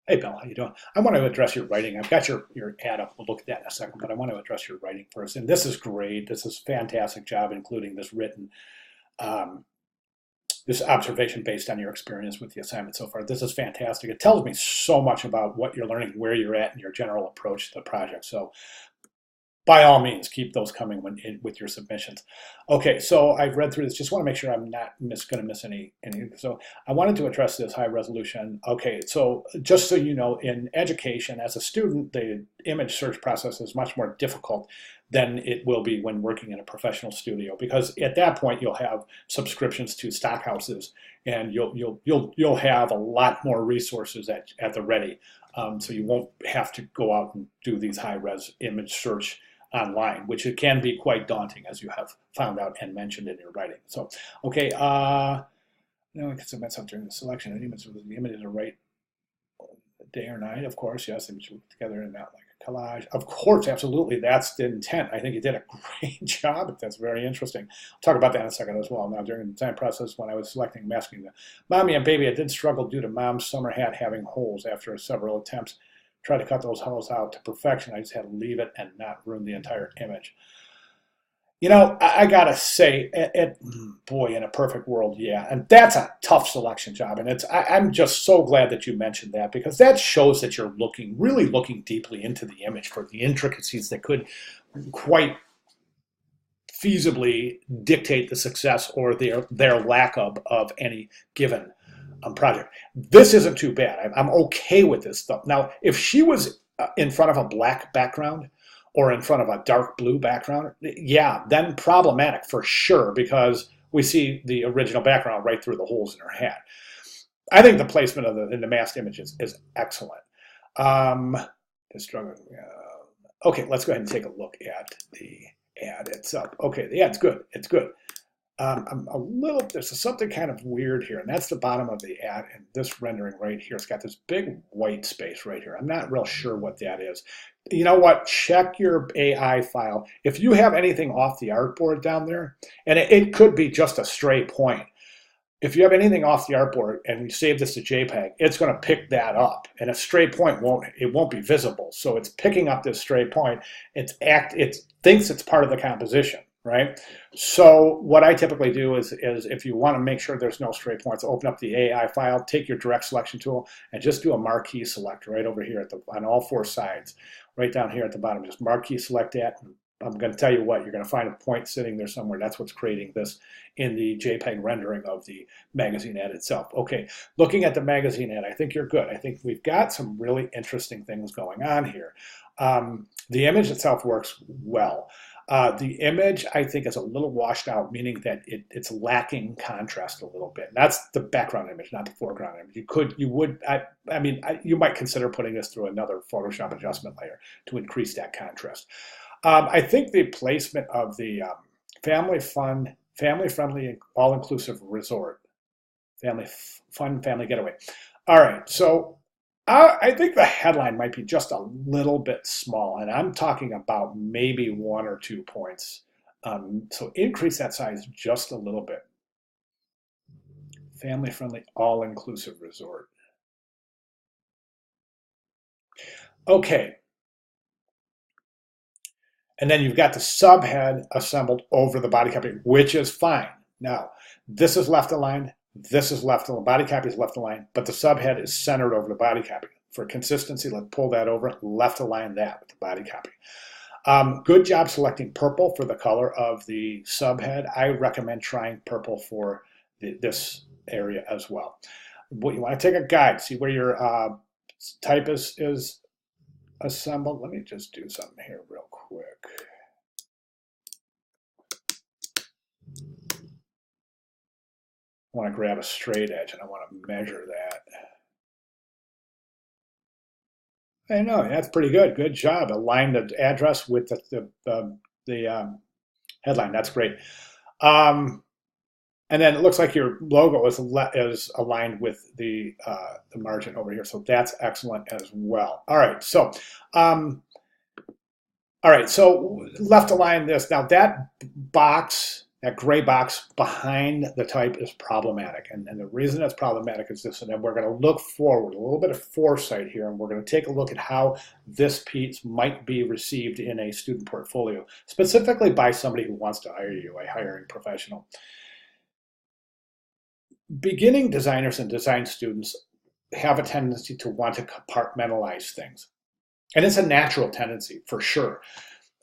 Hey, Bill, how you doing? I want to address your writing. I've got your ad up. We'll look at that in a second, but I want to address your writing first. And this is great. This is a fantastic job, including this written, um, this observation based on your experience with the assignment so far. This is fantastic. It tells me so much about what you're learning, where you're at, and your general approach to the project. So by all means, keep those coming with your submissions. Okay, so I've read through this. Just want to make sure I'm not going to miss any. So I wanted to address this high resolution. Okay, so just so you know, in education, as a student, the image search process is much more difficult than it will be when working in a professional studio, because at that point you'll have subscriptions to stock houses, and you'll have a lot more resources at the ready. So you won't have to go out and do these high res image search online, which it can be quite daunting, as you have found out and mentioned in your writing. So, okay, now I can submit something during the selection. An image with the image is a right day or night, of course, yes, image together and not like a collage. Of course, absolutely, that's the intent. I think you did a great job. That's very interesting. I'll talk about that in a second as well. Now, during the design process, when I was selecting masking the mommy and baby, I did struggle due to mom's summer hat having holes after several attempts. Try to cut those holes out to perfection. I just had to leave it and not ruin the entire image. You know, I gotta say, boy, in a perfect world, yeah, and that's a tough selection job, and I'm just so glad that you mentioned that, because that shows that you're really looking deeply into the image for the intricacies that could quite feasibly dictate the success or their lack of any given project. This isn't too bad. I'm okay with this stuff. Now, if she was in front of a black background or in front of a dark blue background, yeah, then problematic for sure, because we see the original background right through the holes in her hat. I think the placement of in the masked image is excellent. Um, okay, let's go ahead and take a look at the ad itself. Okay, yeah, it's good. It's good. I'm a little, there's something kind of weird here, and that's the bottom of the ad, and this rendering right here, it's got this big white space right here. I'm not real sure what that is. You know what? Check your AI file. If you have anything off the artboard down there, and it could be just a stray point. If you have anything off the artboard and you save this to JPEG, it's going to pick that up, and a stray point won't be visible. So it's picking up this stray point. It thinks it's part of the composition, right? So what I typically do is if you want to make sure there's no stray points, open up the AI file, take your direct selection tool, and just do a marquee select right over here on all four sides, right down here at the bottom. Just marquee select that. I'm going to tell you what, you're going to find a point sitting there somewhere. That's what's creating this in the JPEG rendering of the magazine ad itself. Okay, looking at the magazine ad, I think you're good. I think we've got some really interesting things going on here. The image itself works well. The image, I think, is a little washed out, meaning that it's lacking contrast a little bit. That's the background image, not the foreground image. You might consider putting this through another Photoshop adjustment layer to increase that contrast. I think the placement of the family-friendly, all-inclusive resort, family getaway. All right, so I think the headline might be just a little bit small, and I'm talking about maybe 1 or 2 points. So increase that size just a little bit. Family-friendly, all-inclusive resort. Okay. And then you've got the subhead assembled over the body copy, which is fine. Now, this is left aligned, this is left aligned, body copy is left aligned, but the subhead is centered over the body copy. For consistency, let's pull that over, left align that with the body copy. Good job selecting purple for the color of the subhead. I recommend trying purple for this area as well. You want to take a guide, see where your type is assembled. Let me just do something here real quick. I want to grab a straight edge and I want to measure that. I know, that's pretty good. Good job. Align the address with the headline. That's great. And then it looks like your logo is aligned with the margin over here, so that's excellent as well. All right, so left align this. Now that box that gray box behind the type is problematic. And the reason it's problematic is this, and then we're going to look forward, a little bit of foresight here, and we're going to take a look at how this piece might be received in a student portfolio, specifically by somebody who wants to hire you, a hiring professional. Beginning designers and design students have a tendency to want to compartmentalize things. And it's a natural tendency, for sure,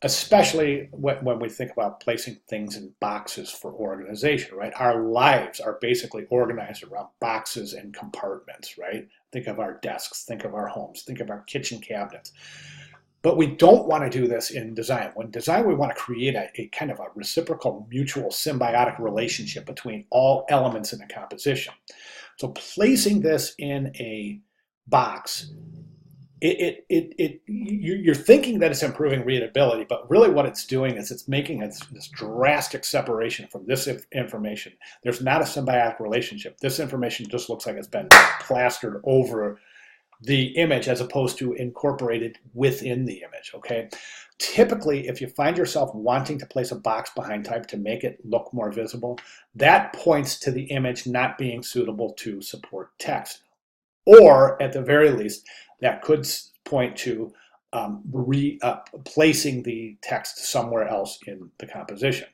especially when we think about placing things in boxes for organization, right? Our lives are basically organized around boxes and compartments, right? Think of our desks, think of our homes, think of our kitchen cabinets. But we don't want to do this in design. When design, we want to create a kind of a reciprocal, mutual, symbiotic relationship between all elements in the composition. So placing this in a box, you're thinking that it's improving readability, but really what it's doing is it's making this drastic separation from this information. There's not a symbiotic relationship. This information just looks like it's been plastered over the image as opposed to incorporated within the image, okay? Typically, if you find yourself wanting to place a box behind type to make it look more visible, that points to the image not being suitable to support text. Or, at the very least, that could point to placing the text somewhere else in the composition.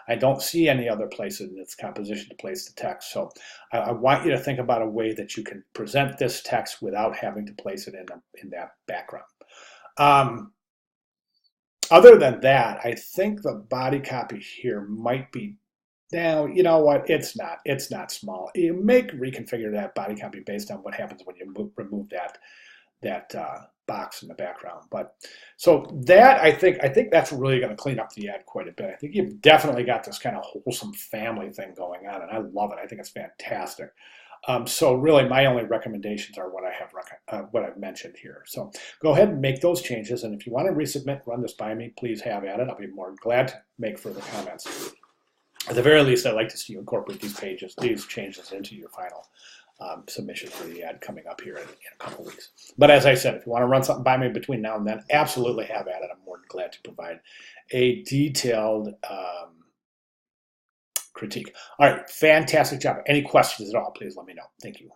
I don't see any other place in this composition to place the text. So I want you to think about a way that you can present this text without having to place it in that background. Other than that, I think the body copy here might be, now, you know what, it's not small. You may reconfigure that body copy based on what happens when you remove that box in the background. But so that, I think that's really going to clean up the ad quite a bit. I think you've definitely got this kind of wholesome family thing going on, and I love it. I think it's fantastic. So really, my only recommendations are what I've mentioned here. So go ahead and make those changes, and if you want to resubmit, run this by me, please have at it. I'll be more than glad to make further comments. At the very least, I'd like to see you incorporate these changes into your final submission for the ad coming up here in a couple weeks. But as I said, if you want to run something by me between now and then, absolutely have at it. I'm more than glad to provide a detailed critique. All right, fantastic job. Any questions at all, please let me know. Thank you.